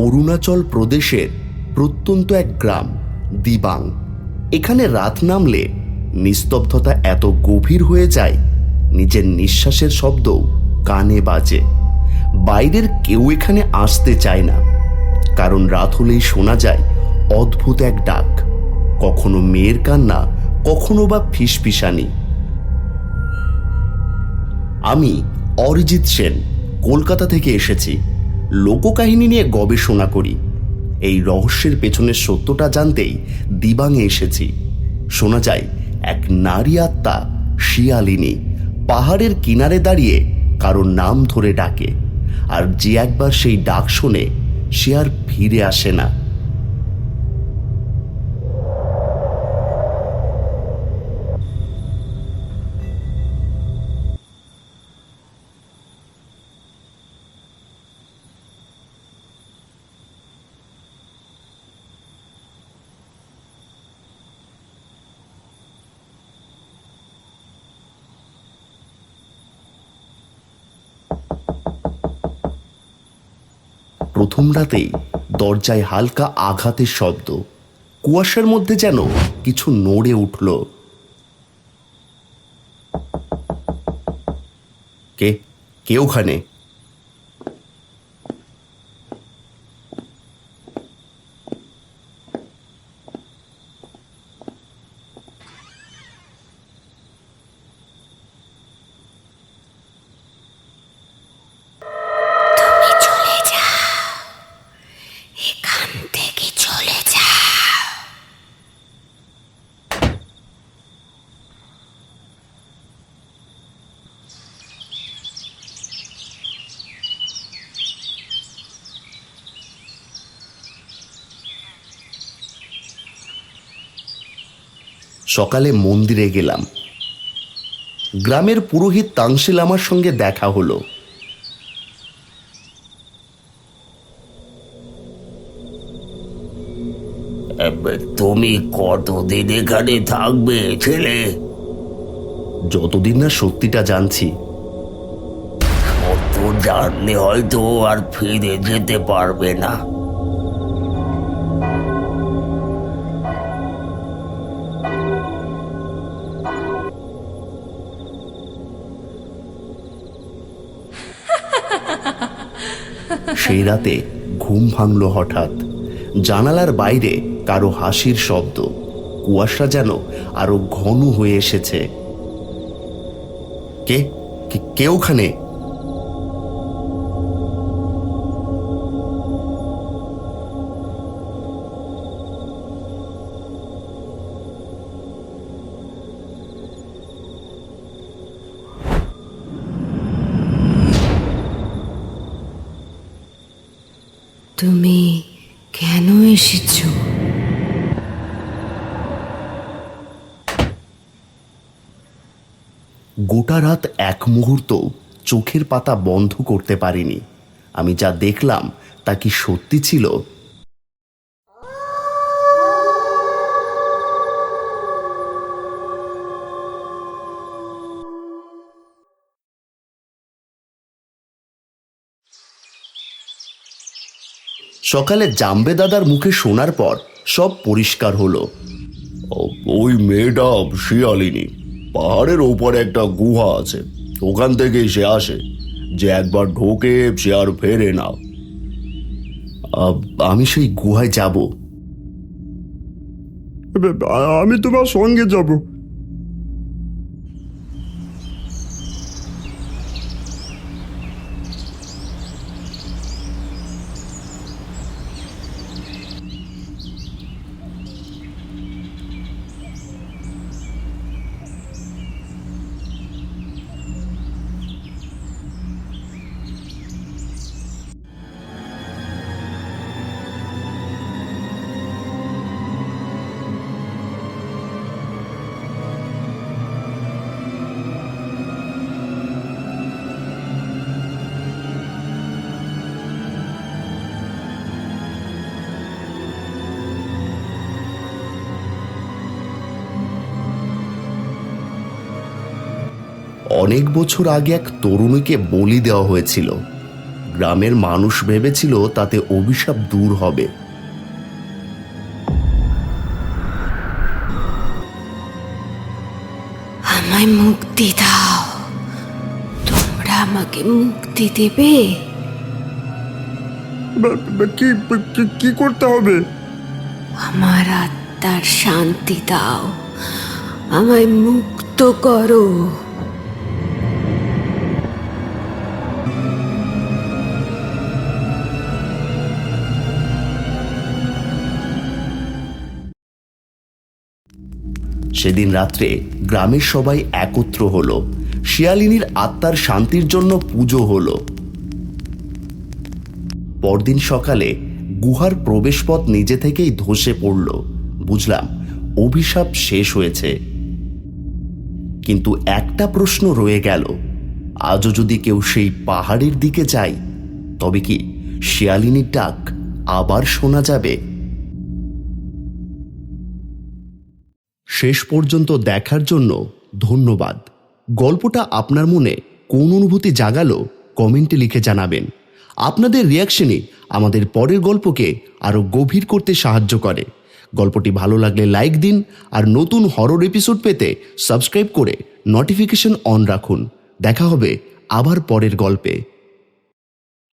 অরুণাচল প্রদেশের প্রত্যন্ত এক গ্রাম দিবাং। এখানে রাত নামলে নিস্তব্ধতা এত গভীর হয়ে যায়, নিজের নিঃশ্বাসের শব্দ কানে বাজে। বাইরের কেউ এখানে আসতে চায় না, কারণ রাত হলেই শোনা যায় অদ্ভুত এক ডাক, কখনো মেয়ের কান্না, কখনো বা ফিসফিসানি। আমি অরিজিৎ সেন কলকাতা থেকে এসেছি। লোককাহিনী নিয়ে গবেষণা করি। এই রহস্যের পেছনের সত্যটা জানতেই দিবাংয়ে এসেছি। শোনা যায় এক নারী আত্মা শিয়ালিনী পাহাড়ের কিনারে দাঁড়িয়ে কারোর নাম ধরে ডাকে, আর যে একবার সেই ডাক শোনে সে আর ফিরে আসে না। প্রথম রাতেই দরজায় হালকা আঘাতের শব্দ, কুয়াশার মধ্যে যেন কিছু নড়ে উঠল। কে কে ওখানে? সকালে মন্দিরে গেলাম। গ্রামের পুরোহিত তাংশিল আমার সঙ্গে দেখা হলো। তুমি কতদিন এখানে থাকবে ছেলে? যতদিন না সত্যিটা জানছি। সত্য জানলে হয়তো আর ফিরে যেতে পারবে না। সেই রাতে ঘুম ভাঙল হঠাৎ। জানালার বাইরে কারো হাসির শব্দ, কুয়াশা যেন আরো ঘন হয়ে এসেছে। কে কে ওখানে? তুমি কেন এসেছো? গোটা রাত এক মুহূর্ত চোখের পাতা বন্ধ করতে পারিনি। আমি যা দেখলাম তা কি সত্যি ছিল? সকালে জাম্বে দাদার মুখে শোনার পর সব পরিষ্কার হলো। ওই মেয়েটা শিয়ালিনী। পাহাড়ের ওপরে একটা গুহা আছে, ওখান থেকে সে আসে। যে একবার ঢোকে সে আর ফেরে না। আমি সেই গুহায় যাব। আমি তোমার সঙ্গে যাব। অনেক বছর আগে এক তরুণীকে বলি দেওয়া হয়েছিল। গ্রামের মানুষ ভেবেছিল তাতে অভিশাপ দূর হবে। আমায় মুক্তি দাও। তোমরা আমাকে মুক্তি দেবে? কি করতে হবে? আমার আত্মার শান্তি দাও, আমায় মুক্ত করো। সেদিন রাত্রে গ্রামের সবাই একত্র হলো। শিয়ালিনীর আত্মার শান্তির জন্য পুজো হলো। পরদিন সকালে গুহার প্রবেশপথ নিজে থেকেই ধসে পড়ল। বুঝলাম অভিশাপ শেষ হয়েছে। কিন্তু একটা প্রশ্ন রয়ে গেল, আজও যদি কেউ সেই পাহাড়ের দিকে যায়, তবে কি শিয়ালিনীর ডাক আবার শোনা যাবে? শেষ পর্যন্ত দেখার জন্য ধন্যবাদ। গল্পটা আপনার মনে কোন অনুভূতি জাগালো কমেন্টে লিখে জানাবেন। আপনাদের রিয়াকশনই আমাদের পরের গল্পকে আরও গভীর করতে সাহায্য করে। গল্পটি ভালো লাগলে লাইক দিন, আর নতুন হরর এপিসোড পেতে সাবস্ক্রাইব করে নোটিফিকেশন অন রাখুন। দেখা হবে আবার পরের গল্পে।